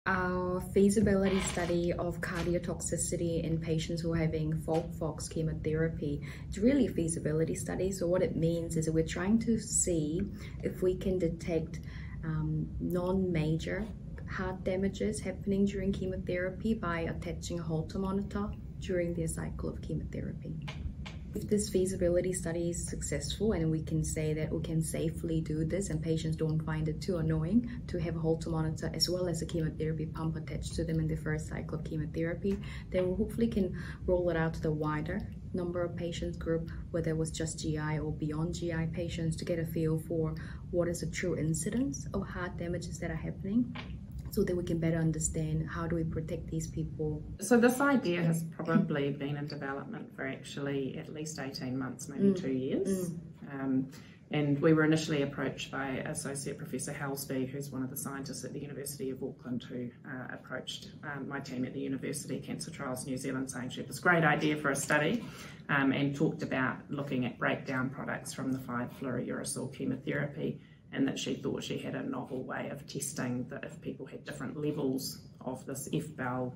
Our feasibility study of cardiotoxicity in patients who are having FOLFOX chemotherapy, it's really a feasibility study. So what it means is that we're trying to see if we can detect non-major heart damages happening during chemotherapy by attaching a Holter monitor during their cycle of chemotherapy. If this feasibility study is successful and we can say that we can safely do this and patients don't find it too annoying to have a Holter monitor as well as a chemotherapy pump attached to them in the first cycle of chemotherapy, then we hopefully can roll it out to the wider number of patients group, whether it was just GI or beyond GI patients, to get a feel for what is the true incidence of heart damages that are happening, so that we can better understand how do we protect these people. So this idea has probably been in development for actually at least 18 months, maybe 2 years. And we were initially approached by Associate Professor Halsby, who's one of the scientists at the University of Auckland, who approached my team at the University Cancer Trials New Zealand, saying she had this great idea for a study, and talked about looking at breakdown products from the 5-fluorouracil chemotherapy, and that she thought she had a novel way of testing that if people had different levels of this FBAL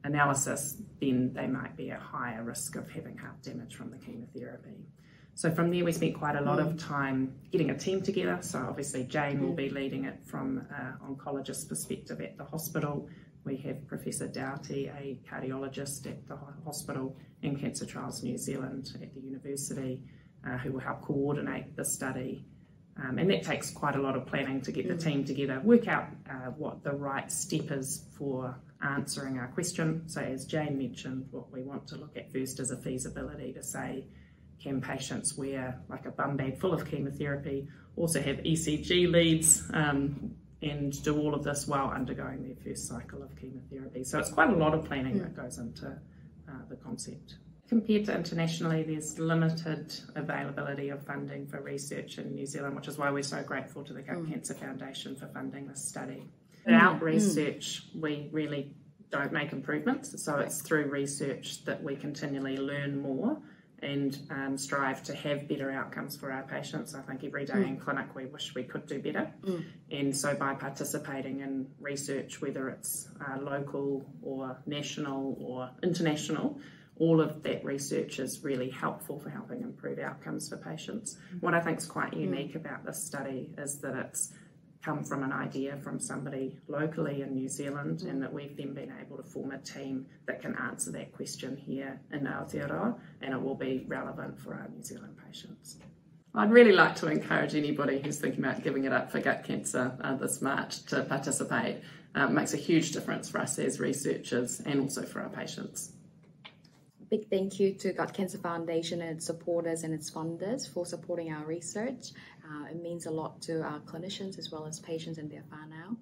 analysis, then they might be at higher risk of having heart damage from the chemotherapy. So from there we spent quite a lot of time getting a team together. So obviously Jane will be leading it from an oncologist perspective at the hospital. We have Professor Doughty, a cardiologist at the hospital, and Cancer Trials New Zealand at the university, who will help coordinate the study. And that takes quite a lot of planning to get the team together, work out what the right step is for answering our question. So as Jane mentioned, what we want to look at first is a feasibility to say, can patients wear like a bum bag full of chemotherapy, also have ECG leads, and do all of this while undergoing their first cycle of chemotherapy. So it's quite a lot of planning that goes into the concept. Compared to internationally, there's limited availability of funding for research in New Zealand, which is why we're so grateful to the Gut Cancer Foundation for funding this study. Without research, we really don't make improvements. So it's through research that we continually learn more and strive to have better outcomes for our patients. I think every day in clinic we wish we could do better. And so by participating in research, whether it's local or national or international, all of that research is really helpful for helping improve outcomes for patients. What I think is quite unique about this study is that it's come from an idea from somebody locally in New Zealand, and that we've then been able to form a team that can answer that question here in Aotearoa, and it will be relevant for our New Zealand patients. I'd really like to encourage anybody who's thinking about giving it up for gut cancer this March to participate. It makes a huge difference for us as researchers and also for our patients. Big thank you to Gut Cancer Foundation and its supporters and its funders for supporting our research. It means a lot to our clinicians as well as patients and their whānau.